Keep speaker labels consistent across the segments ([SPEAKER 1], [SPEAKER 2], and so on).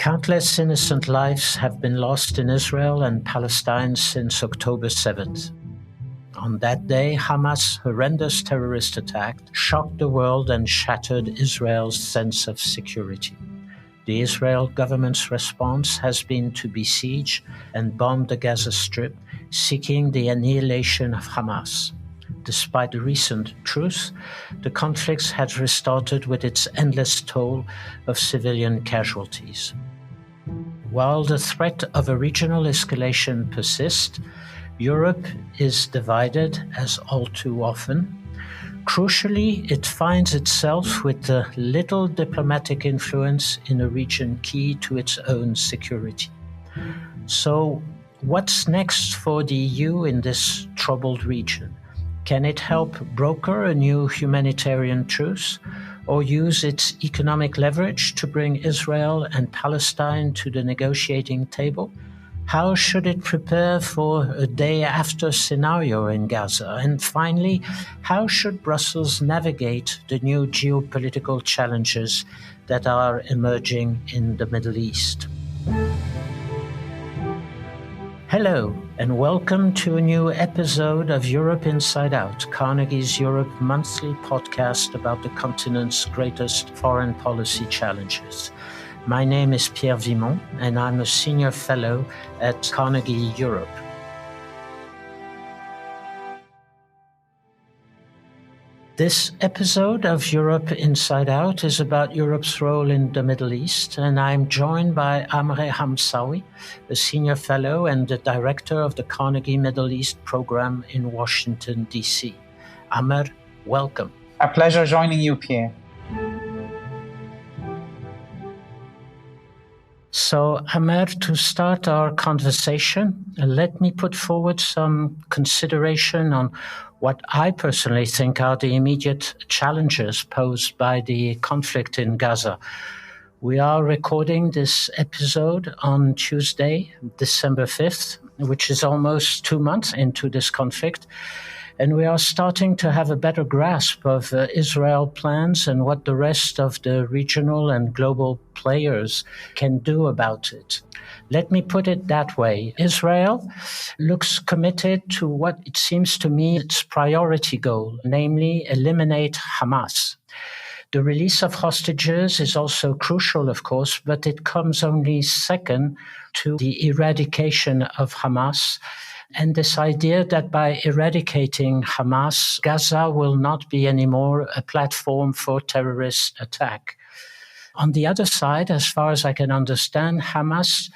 [SPEAKER 1] Countless innocent lives have been lost in Israel and Palestine since October 7th. On that day, Hamas' horrendous terrorist attack shocked the world and shattered Israel's sense of security. The Israel government's response has been to besiege and bomb the Gaza Strip, seeking the annihilation of Hamas. Despite the recent truce, the conflict has restarted with its endless toll of civilian casualties. While the threat of a regional escalation persists, Europe is divided, as all too often. Crucially, it finds itself with little diplomatic influence in a region key to its own security. So, what's next for the EU in this troubled region? Can it help broker a new humanitarian truce, or use its economic leverage to bring Israel and Palestine to the negotiating table? How should it prepare for a day-after scenario in Gaza? And finally, how should Brussels navigate the new geopolitical challenges that are emerging in the Middle East? Hello, and welcome to a new episode of Europe Inside Out, Carnegie's Europe monthly podcast about the continent's greatest foreign policy challenges. My name is Pierre Vimont, and I'm a senior fellow at Carnegie Europe. This episode of Europe Inside Out is about Europe's role in the Middle East, and I'm joined by Amr Hamzawy, a senior fellow and the director of the Carnegie Middle East program in Washington, D.C. Amr, welcome.
[SPEAKER 2] A pleasure joining you, Pierre.
[SPEAKER 1] So, Amr, to start our conversation, let me put forward some consideration on what I personally think are the immediate challenges posed by the conflict in Gaza. We are recording this episode on Tuesday, December 5th, which is almost 2 months into this conflict. And we are starting to have a better grasp of Israel plans and what the rest of the regional and global players can do about it. Let me put it that way. Israel looks committed to what it seems to me its priority goal, namely eliminate Hamas. The release of hostages is also crucial, of course, but it comes only second to the eradication of Hamas. And this idea that by eradicating Hamas, Gaza will not be anymore a platform for terrorist attack. On the other side, as far as I can understand, Hamas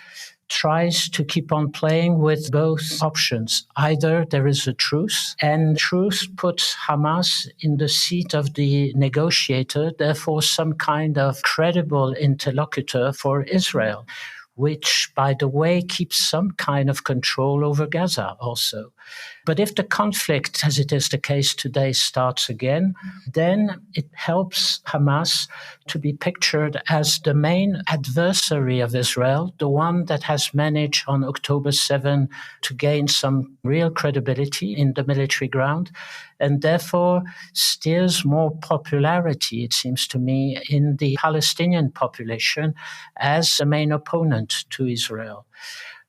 [SPEAKER 1] tries to keep on playing with both options. Either there is a truce, and truce puts Hamas in the seat of the negotiator, therefore some kind of credible interlocutor for Israel, which, by the way, keeps some kind of control over Gaza also. But if the conflict, as it is the case today, starts again, then it helps Hamas to be pictured as the main adversary of Israel, the one that has managed on October 7 to gain some real credibility in the military ground, and therefore steers more popularity, it seems to me, in the Palestinian population as the main opponent to Israel.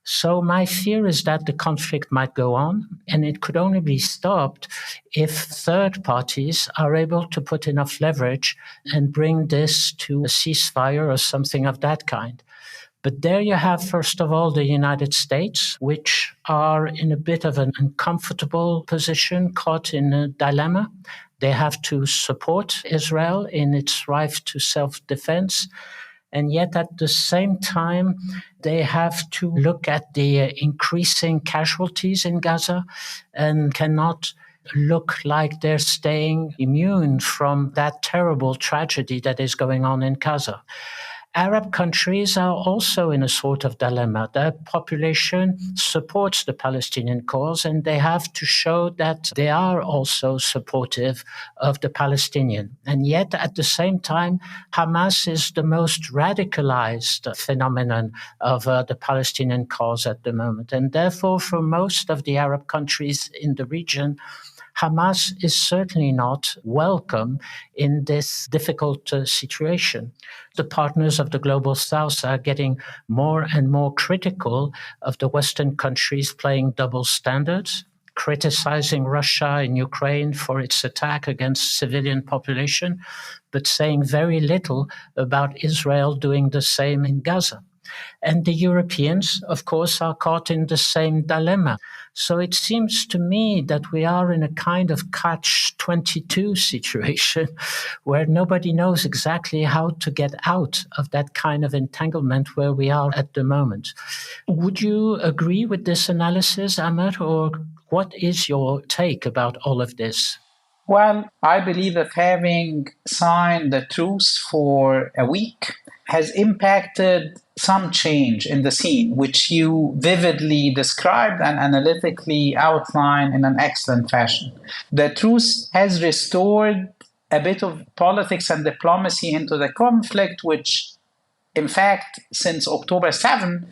[SPEAKER 1] So my fear is that the conflict might go on, and it could only be stopped if third parties are able to put enough leverage and bring this to a ceasefire or something of that kind. But there you have, first of all, the United States, which are in a bit of an uncomfortable position, caught in a dilemma. They have to support Israel in its right to self-defense. And yet at the same time, they have to look at the increasing casualties in Gaza and cannot look like they're staying immune from that terrible tragedy that is going on in Gaza. Arab countries are also in a sort of dilemma. Their population supports the Palestinian cause, and they have to show that they are also supportive of the Palestinian. And yet, at the same time, Hamas is the most radicalized phenomenon of the Palestinian cause at the moment. And therefore, for most of the Arab countries in the region, Hamas is certainly not welcome in this difficult situation. The partners of the Global South are getting more and more critical of the Western countries playing double standards, criticizing Russia and Ukraine for its attack against civilian population, but saying very little about Israel doing the same in Gaza. And the Europeans, of course, are caught in the same dilemma. So it seems to me that we are in a kind of catch-22 situation where nobody knows exactly how to get out of that kind of entanglement where we are at the moment. Would you agree with this analysis, Amr, or what is your take about all of this?
[SPEAKER 2] Well, I believe that having signed the truce for a week has impacted some change in the scene, which you vividly described and analytically outlined in an excellent fashion. The truce has restored a bit of politics and diplomacy into the conflict, which, in fact, since October 7,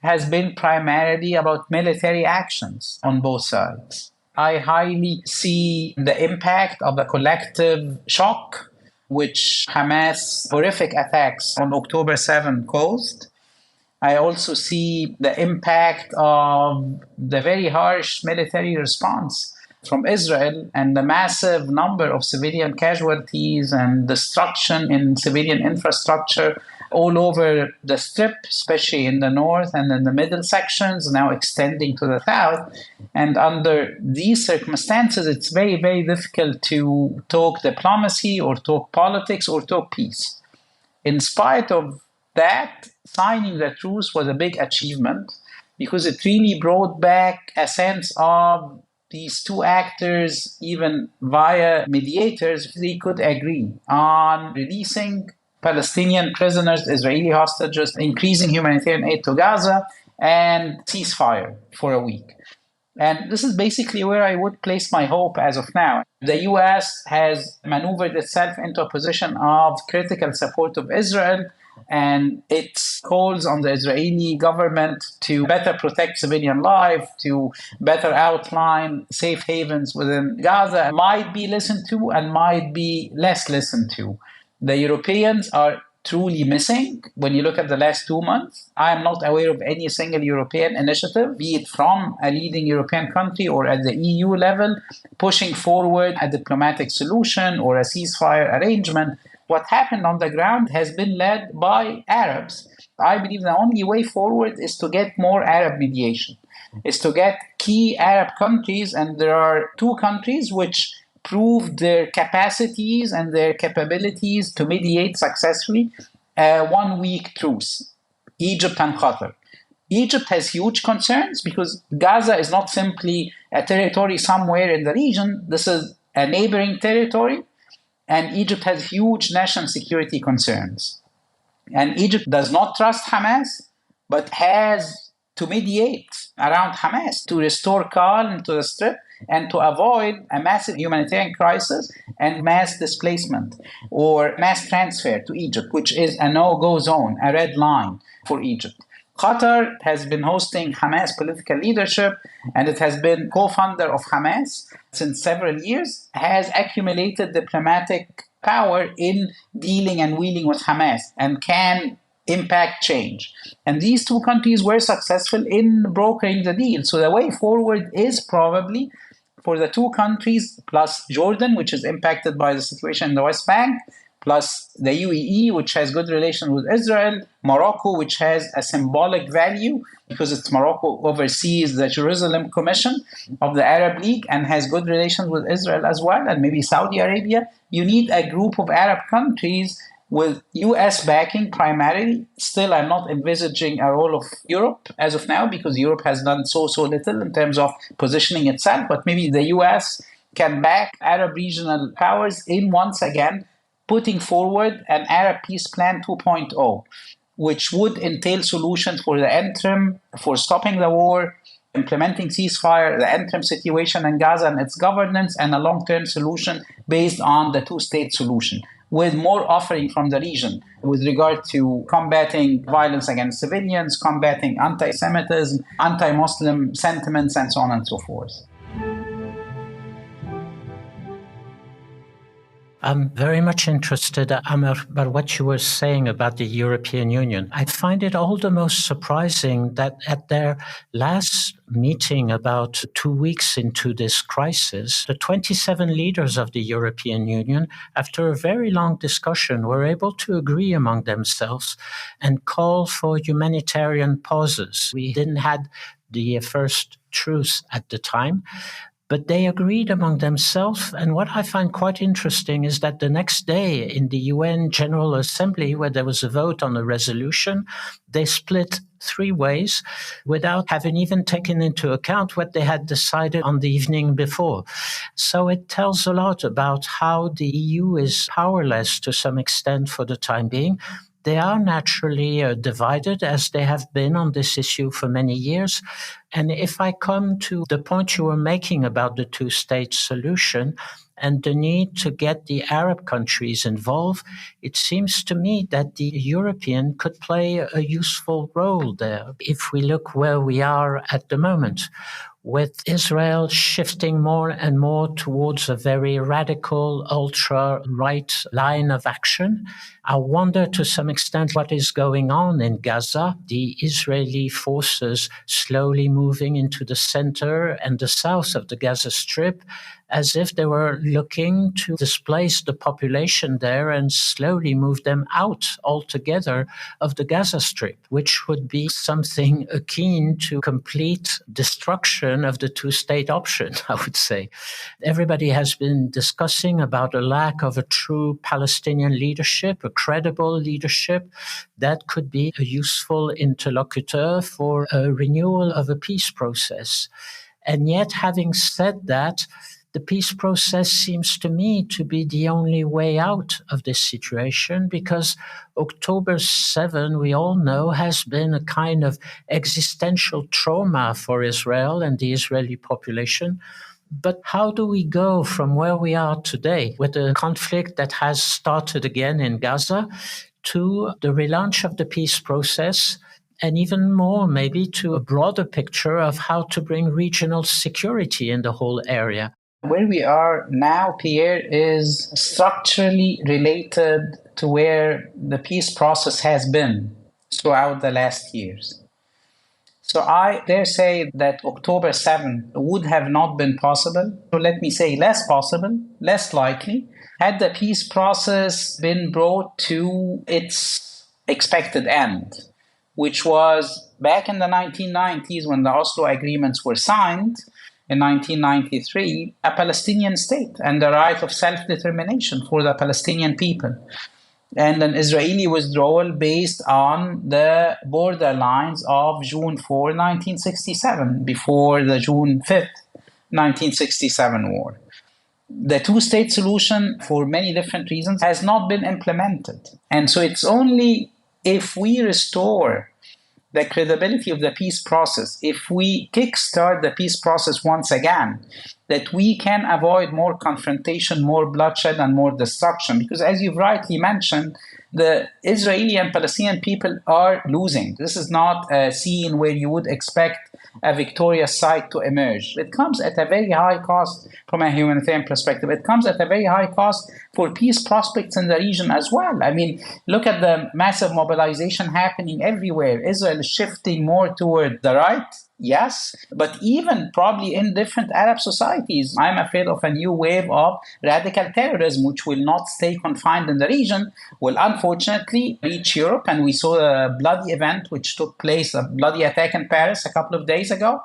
[SPEAKER 2] has been primarily about military actions on both sides. I highly see the impact of the collective shock which Hamas' horrific attacks on October 7 caused. I also see the impact of the very harsh military response from Israel and the massive number of civilian casualties and destruction in civilian infrastructure all over the strip, especially in the north and in the middle sections, now extending to the south. And under these circumstances, it's very, very difficult to talk diplomacy or talk politics or talk peace. In spite of that, signing the truce was a big achievement because it really brought back a sense of these two actors, even via mediators, they could agree on releasing Palestinian prisoners, Israeli hostages, increasing humanitarian aid to Gaza, and ceasefire for a week. And this is basically where I would place my hope as of now. The US has maneuvered itself into a position of critical support of Israel, and its calls on the Israeli government to better protect civilian life, to better outline safe havens within Gaza might be listened to and might be less listened to. The Europeans are truly missing when you look at the last 2 months. I am not aware of any single European initiative, be it from a leading European country or at the EU level, pushing forward a diplomatic solution or a ceasefire arrangement. What happened on the ground has been led by Arabs. I believe the only way forward is to get more Arab mediation, is to get key Arab countries, and there are 2 countries which proved their capacities and their capabilities to mediate successfully a 1-week truce, Egypt and Qatar. Egypt has huge concerns because Gaza is not simply a territory somewhere in the region. This is a neighboring territory, and Egypt has huge national security concerns. And Egypt does not trust Hamas, but has to mediate around Hamas to restore calm to the strip and to avoid a massive humanitarian crisis and mass displacement or mass transfer to Egypt, which is a no-go zone, a red line for Egypt. Qatar has been hosting Hamas political leadership, and it has been co-founder of Hamas since several years, has accumulated diplomatic power in dealing and wheeling with Hamas and can impact change. And these 2 countries were successful in brokering the deal. So the way forward is probably for the 2 countries, plus Jordan, which is impacted by the situation in the West Bank, plus the UAE, which has good relations with Israel, Morocco, which has a symbolic value because it's Morocco oversees the Jerusalem Commission of the Arab League and has good relations with Israel as well, and maybe Saudi Arabia. You need a group of Arab countries with US backing primarily. Still, I'm not envisaging a role of Europe as of now because Europe has done so little in terms of positioning itself, but maybe the US can back Arab regional powers in once again putting forward an Arab Peace Plan 2.0, which would entail solutions for the interim, for stopping the war, implementing ceasefire, the interim situation in Gaza and its governance, and a long-term solution based on the 2-state solution, with more offering from the region with regard to combating violence against civilians, combating anti-Semitism, anti-Muslim sentiments, and so on and so forth.
[SPEAKER 1] I'm very much interested, Amr, about what you were saying about the European Union. I find it all the most surprising that at their last meeting about 2 weeks into this crisis, the 27 leaders of the European Union, after a very long discussion, were able to agree among themselves and call for humanitarian pauses. We didn't have the first truce at the time, but they agreed among themselves. And what I find quite interesting is that the next day in the UN General Assembly, where there was a vote on a resolution, they split 3 ways without having even taken into account what they had decided on the evening before. So it tells a lot about how the EU is powerless to some extent for the time being. They are naturally divided, as they have been on this issue for many years. And if I come to the point you were making about the two-state solution and the need to get the Arab countries involved, it seems to me that the European could play a useful role there if we look where we are at the moment, with Israel shifting more and more towards a very radical, ultra-right line of action. I wonder to some extent what is going on in Gaza, the Israeli forces slowly moving into the center and the south of the Gaza Strip, as if they were looking to displace the population there and slowly move them out altogether of the Gaza Strip, which would be something akin to complete destruction of the two-state option, I would say. Everybody has been discussing about a lack of a true Palestinian leadership, a credible leadership that could be a useful interlocutor for a renewal of a peace process. And yet, having said that, the peace process seems to me to be the only way out of this situation, because October 7, we all know, has been a kind of existential trauma for Israel and the Israeli population. But how do we go from where we are today, with a conflict that has started again in Gaza, to the relaunch of the peace process, and even more maybe to a broader picture of how to bring regional security in the whole area?
[SPEAKER 2] Where we are now, Pierre, is structurally related to where the peace process has been throughout the last years. So I dare say that October 7 would have not been possible, or let me say less possible, less likely, had the peace process been brought to its expected end, which was back in the 1990s when the Oslo agreements were signed. In 1993, a Palestinian state and the right of self-determination for the Palestinian people, and an Israeli withdrawal based on the border lines of June 4, 1967, before the June 5th, 1967 war. The two-state solution, for many different reasons, has not been implemented. And so it's only if we restore the credibility of the peace process, if we kickstart the peace process once again, that we can avoid more confrontation, more bloodshed, and more destruction. Because as you've rightly mentioned, the Israeli and Palestinian people are losing. This is not a scene where you would expect a victorious side to emerge. It comes at a very high cost from a humanitarian perspective. It comes at a very high cost for peace prospects in the region as well. I mean, look at the massive mobilization happening everywhere. Israel is shifting more toward the right, yes, but even probably in different Arab societies, I'm afraid of a new wave of radical terrorism, which will not stay confined in the region, will unfortunately reach Europe. And we saw a bloody event which took place, a bloody attack in Paris a couple of days ago.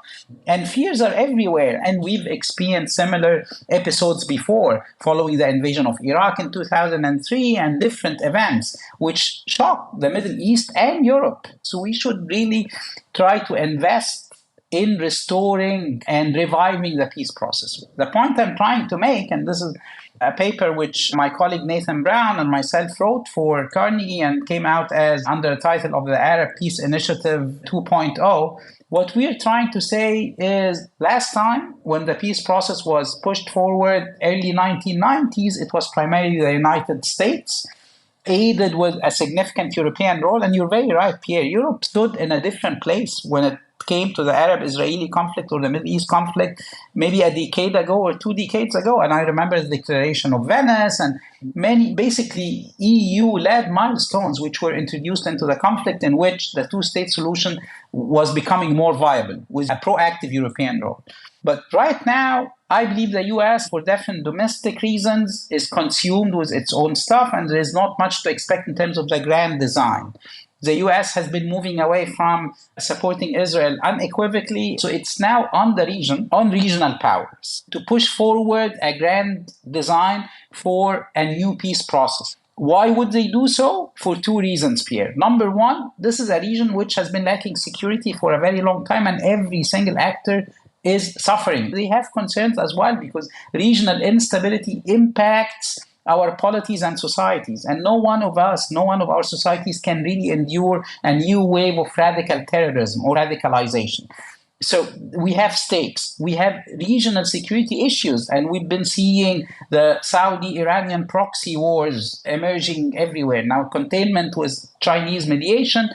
[SPEAKER 2] And fears are everywhere. And we've experienced similar episodes before, following the invasion of Iraq in 2003 and different events, which shocked the Middle East and Europe. So we should really try to invest in restoring and reviving the peace process. The point I'm trying to make, and this is a paper which my colleague Nathan Brown and myself wrote for Carnegie and came out as under the title of the Arab Peace Initiative 2.0, what we're trying to say is last time when the peace process was pushed forward, early 1990s, it was primarily the United States, aided with a significant European role. And you're very right, Pierre, Europe stood in a different place when it came to the Arab-Israeli conflict or the Middle East conflict maybe a decade ago or 2 decades ago. And I remember the Declaration of Venice and many basically EU-led milestones which were introduced into the conflict, in which the two-state solution was becoming more viable with a proactive European role. But right now, I believe the US, for different domestic reasons, is consumed with its own stuff, and there is not much to expect in terms of the grand design. The US has been moving away from supporting Israel unequivocally, so it's now on the region, on regional powers, to push forward a grand design for a new peace process. Why would they do so? For two reasons, Pierre. Number one, this is a region which has been lacking security for a very long time, and every single actor is suffering. They have concerns as well because regional instability impacts our polities and societies. And no one of our societies can really endure a new wave of radical terrorism or radicalization. So we have stakes, we have regional security issues, and we've been seeing the Saudi-Iranian proxy wars emerging everywhere. Now, containment was Chinese mediation,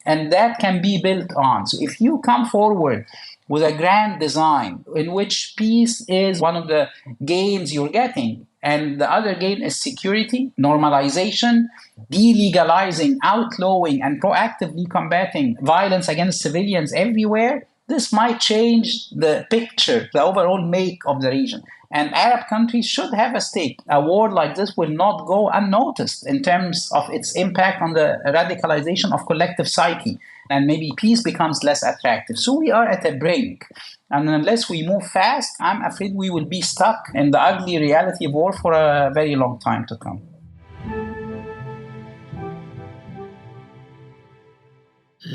[SPEAKER 2] and that can be built on. So if you come forward with a grand design in which peace is one of the gains you're getting, and the other gain is security, normalization, delegalizing, outlawing, and proactively combating violence against civilians everywhere, this might change the picture, the overall make of the region. And Arab countries should have a stake. A war like this will not go unnoticed in terms of its impact on the radicalization of collective psyche. And maybe peace becomes less attractive. So we are at a brink. And unless we move fast, I'm afraid we will be stuck in the ugly reality of war for a very long time to come.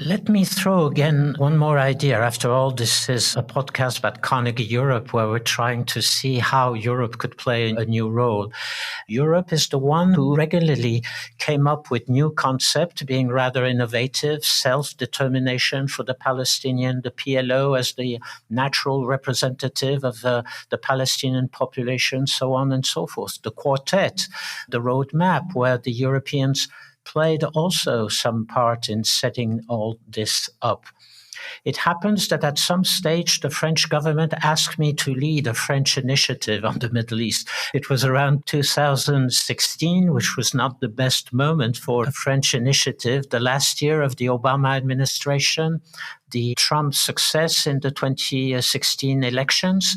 [SPEAKER 1] Let me throw again one more idea. After all, this is a podcast about Carnegie Europe, where we're trying to see how Europe could play a new role. Europe is the one who regularly came up with new concepts, being rather innovative, self-determination for the Palestinian, the PLO as the natural representative of the Palestinian population, so on and so forth. The Quartet, the roadmap, where the Europeans played also some part in setting all this up. It happens that at some stage, the French government asked me to lead a French initiative on the Middle East. It was around 2016, which was not the best moment for a French initiative, the last year of the Obama administration, the Trump success in the 2016 elections.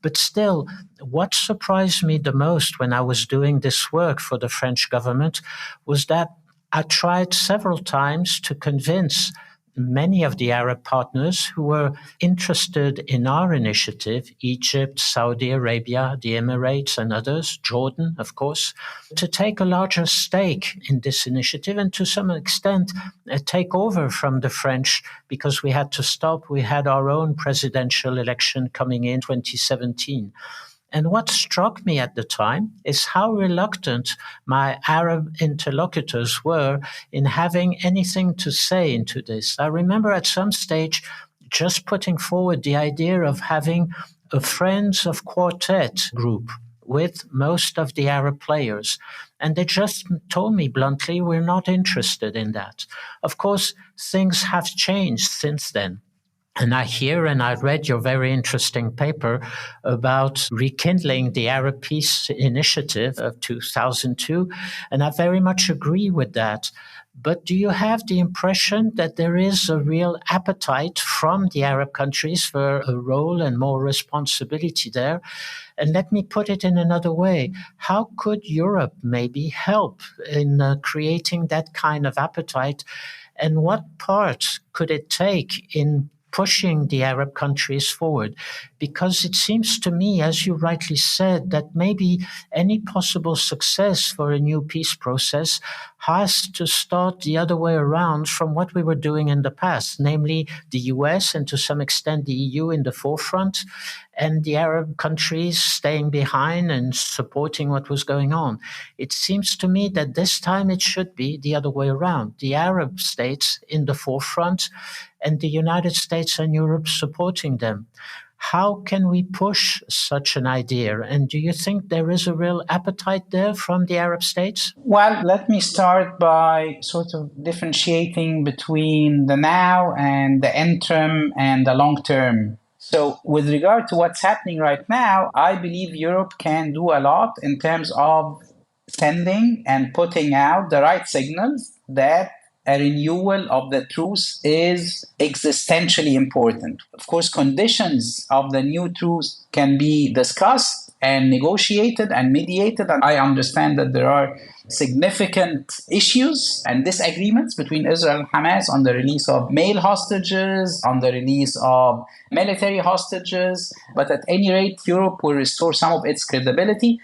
[SPEAKER 1] But still, what surprised me the most when I was doing this work for the French government was that I tried several times to convince many of the Arab partners who were interested in our initiative, Egypt, Saudi Arabia, the Emirates and others, Jordan, of course, to take a larger stake in this initiative and to some extent take over from the French, because we had to stop. We had our own presidential election coming in 2017. And what struck me at the time is how reluctant my Arab interlocutors were in having anything to say into this. I remember at some stage just putting forward the idea of having a Friends of Quartet group with most of the Arab players. And they just told me bluntly, we're not interested in that. Of course, things have changed since then. And I hear and I read your very interesting paper about rekindling the Arab Peace Initiative of 2002, and I very much agree with that. But do you have the impression that there is a real appetite from the Arab countries for a role and more responsibility there? And let me put it in another way. How could Europe maybe help in creating that kind of appetite? And what part could it take in pushing the Arab countries forward? Because it seems to me, as you rightly said, that maybe any possible success for a new peace process has to start the other way around from what we were doing in the past, namely the US and to some extent the EU in the forefront, and the Arab countries staying behind and supporting what was going on. It seems to me that this time it should be the other way around. The Arab states in the forefront and the United States and Europe supporting them. How can we push such an idea? And do you think there is a real appetite there from the Arab states?
[SPEAKER 2] Well, let me start by sort of differentiating between the now and the interim and the long term. So, with regard to what's happening right now, I believe Europe can do a lot in terms of sending and putting out the right signals that a renewal of the truce is existentially important. Of course, conditions of the new truce can be discussed and negotiated and mediated. And I understand that there are significant issues and disagreements between Israel and Hamas on the release of male hostages, on the release of military hostages. But at any rate, Europe will restore some of its credibility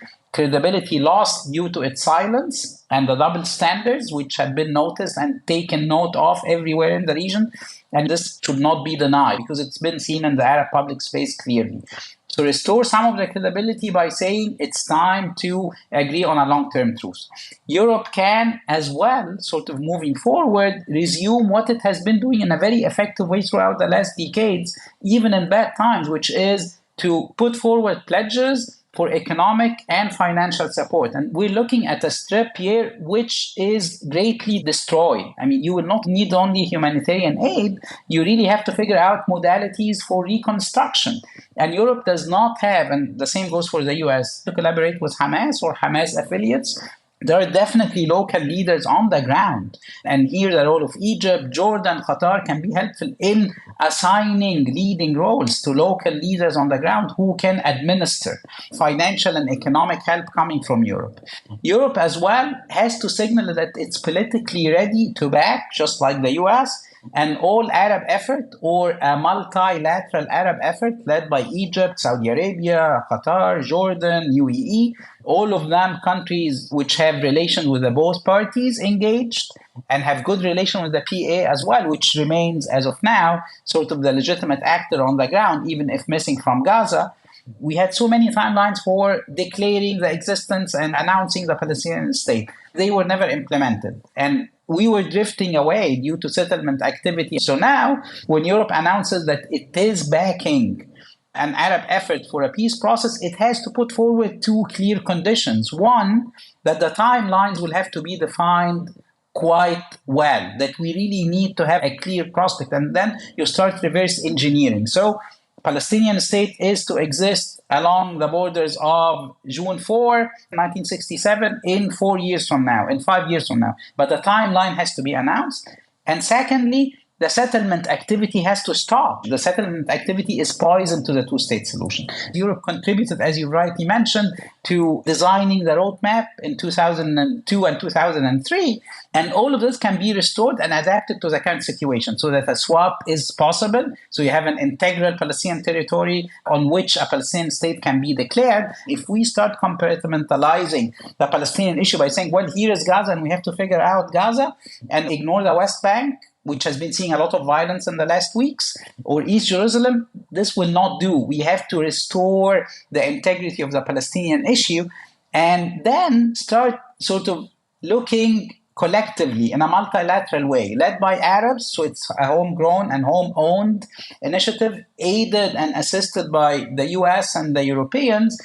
[SPEAKER 2] lost due to its silence and the double standards which have been noticed and taken note of everywhere in the region. And this should not be denied because it's been seen in the Arab public space clearly. So restore some of the credibility by saying it's time to agree on a long-term truce. Europe can as well, sort of moving forward, resume what it has been doing in a very effective way throughout the last decades, even in bad times, which is to put forward pledges for economic and financial support. And we're looking at a strip here which is greatly destroyed. I mean, you will not need only humanitarian aid, you really have to figure out modalities for reconstruction. And Europe does not have, and the same goes for the US, to collaborate with Hamas or Hamas affiliates. There are definitely local leaders on the ground. And here the role of Egypt, Jordan, Qatar can be helpful in assigning leading roles to local leaders on the ground who can administer financial and economic help coming from Europe. Europe as well has to signal that it's politically ready to back, just like the US, an all-Arab effort or a multilateral Arab effort led by Egypt, Saudi Arabia, Qatar, Jordan, UAE, all of them countries which have relations with the both parties engaged and have good relation with the PA as well, which remains, as of now, sort of the legitimate actor on the ground, even if missing from Gaza. We had so many timelines for declaring the existence and announcing the Palestinian state. They were never implemented. And we were drifting away due to settlement activity. So now, when Europe announces that it is backing an Arab effort for a peace process, it has to put forward two clear conditions. One, that the timelines will have to be defined quite well, that we really need to have a clear prospect. And then you start reverse engineering. So Palestinian state is to exist along the borders of June 4, 1967, in 4 years from now, in 5 years from now. But the timeline has to be announced. And secondly, the settlement activity has to stop. The settlement activity is poison to the two-state solution. Europe contributed, as you rightly mentioned, to designing the roadmap in 2002 and 2003. And all of this can be restored and adapted to the current situation so that a swap is possible. So you have an integral Palestinian territory on which a Palestinian state can be declared. If we start compartmentalizing the Palestinian issue by saying, well, here is Gaza and we have to figure out Gaza and ignore the West Bank, which has been seeing a lot of violence in the last weeks, or East Jerusalem, this will not do. We have to restore the integrity of the Palestinian issue and then start sort of looking collectively in a multilateral way, led by Arabs, so it's a homegrown and home-owned initiative, aided and assisted by the US and the Europeans,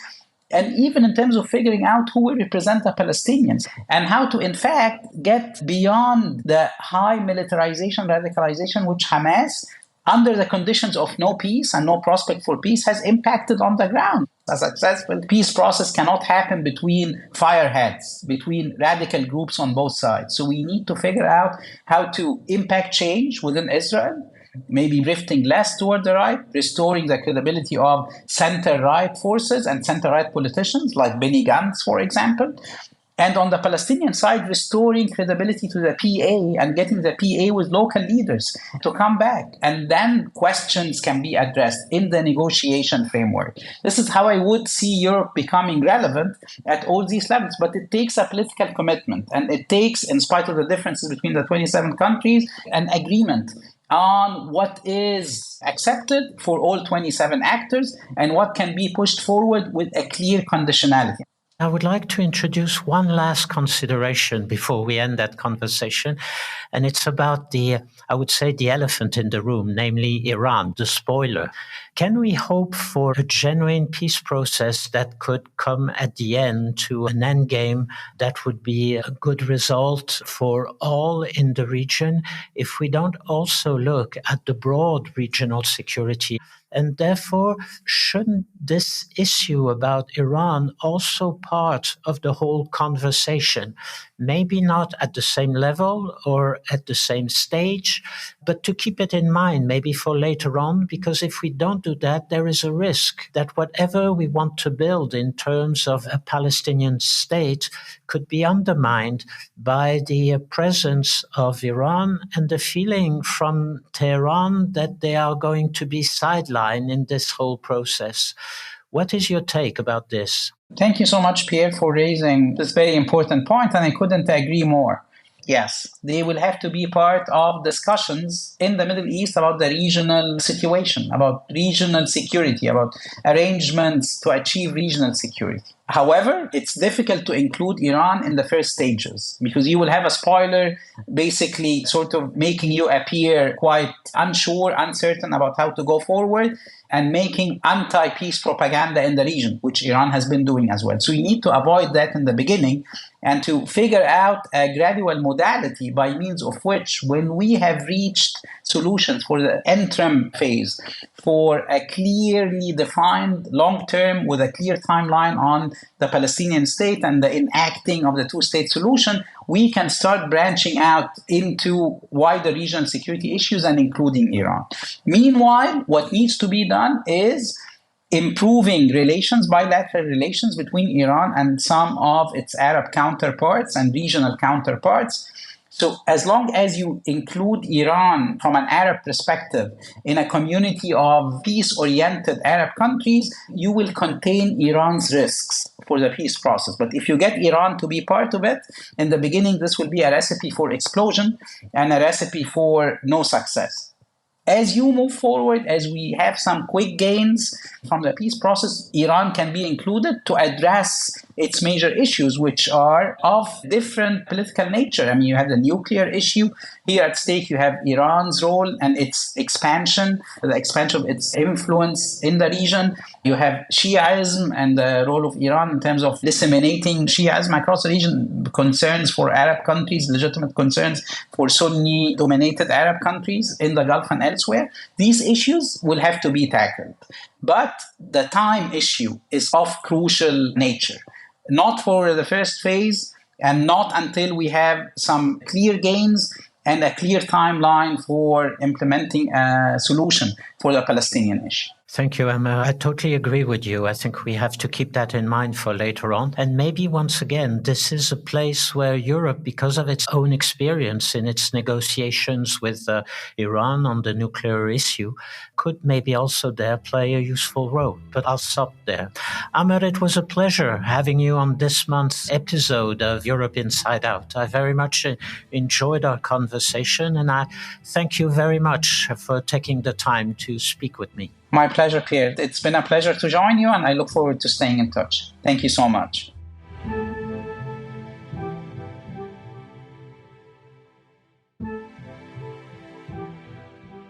[SPEAKER 2] and even in terms of figuring out who will represent the Palestinians and how to, in fact, get beyond the high militarization, radicalization, which Hamas, under the conditions of no peace and no prospect for peace, has impacted on the ground. A successful peace process cannot happen between fireheads, between radical groups on both sides. So we need to figure out how to impact change within Israel, maybe drifting less toward the right, restoring the credibility of center-right forces and center-right politicians like Benny Gantz, for example. And on the Palestinian side, restoring credibility to the PA and getting the PA with local leaders to come back. And then questions can be addressed in the negotiation framework. This is how I would see Europe becoming relevant at all these levels. But it takes a political commitment. And it takes, in spite of the differences between the 27 countries, an agreement on what is accepted for all 27 actors and what can be pushed forward with a clear conditionality.
[SPEAKER 1] I would like to introduce one last consideration before we end that conversation, and it's about the elephant in the room, namely Iran, the spoiler. Can we hope for a genuine peace process that could come at the end to an end game that would be a good result for all in the region if we don't also look at the broad regional security? And therefore, shouldn't this issue about Iran also part of the whole conversation? Maybe not at the same level or at the same stage, but to keep it in mind, maybe for later on, because if we don't do that, there is a risk that whatever we want to build in terms of a Palestinian state could be undermined by the presence of Iran and the feeling from Tehran that they are going to be sidelined in this whole process. What is your take about this?
[SPEAKER 2] Thank you so much, Pierre, for raising this very important point, and I couldn't agree more. Yes, they will have to be part of discussions in the Middle East about the regional situation, about regional security, about arrangements to achieve regional security. However, it's difficult to include Iran in the first stages because you will have a spoiler basically sort of making you appear quite unsure, uncertain about how to go forward, and making anti-peace propaganda in the region, which Iran has been doing as well. So you need to avoid that in the beginning and to figure out a gradual modality by means of which, when we have reached solutions for the interim phase, for a clearly defined long-term with a clear timeline on the Palestinian state and the enacting of the two-state solution, we can start branching out into wider regional security issues and including Iran. Meanwhile, what needs to be done is improving relations, bilateral relations between Iran and some of its Arab counterparts and regional counterparts. So as long as you include Iran from an Arab perspective in a community of peace-oriented Arab countries, you will contain Iran's risks for the peace process. But if you get Iran to be part of it, in the beginning, this will be a recipe for explosion and a recipe for no success. As you move forward, as we have some quick gains from the peace process, Iran can be included to address its major issues, which are of different political nature. I mean, you have the nuclear issue. Here at stake, you have Iran's role and its expansion, the expansion of its influence in the region. You have Shiaism and the role of Iran in terms of disseminating Shiaism across the region, concerns for Arab countries, legitimate concerns for Sunni-dominated Arab countries in the Gulf and elsewhere. These issues will have to be tackled. But the time issue is of crucial nature. Not for the first phase and not until we have some clear gains and a clear timeline for implementing a solution for the Palestinian issue.
[SPEAKER 1] Thank you, Amr. I totally agree with you. I think we have to keep that in mind for later on. And maybe once again, this is a place where Europe, because of its own experience in its negotiations with Iran on the nuclear issue, could maybe also there play a useful role. But I'll stop there. Amr, it was a pleasure having you on this month's episode of Europe Inside Out. I very much enjoyed our conversation, and I thank you very much for taking the time to speak with me.
[SPEAKER 2] My pleasure, Pierre. It's been a pleasure to join you, and I look forward to staying in touch. Thank you so much.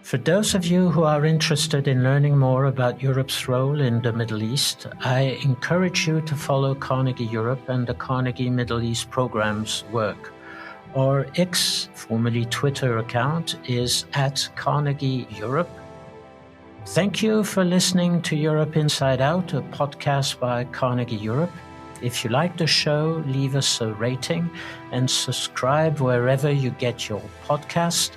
[SPEAKER 1] For those of you who are interested in learning more about Europe's role in the Middle East, I encourage you to follow Carnegie Europe and the Carnegie Middle East program's work. Our X, formerly Twitter account, is @Carnegie Europe. Thank you for listening to Europe Inside Out, a podcast by Carnegie Europe. If you like the show, leave us a rating and subscribe wherever you get your podcast.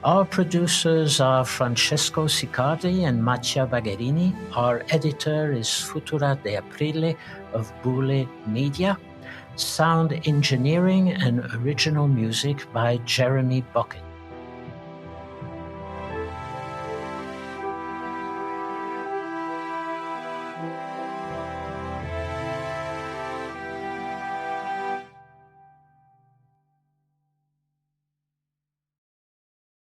[SPEAKER 1] Our producers are Francesco Sicardi and Mattia Bagherini. Our editor is Futura De Aprile of Bule Media. Sound engineering and original music by Jeremy Bucket.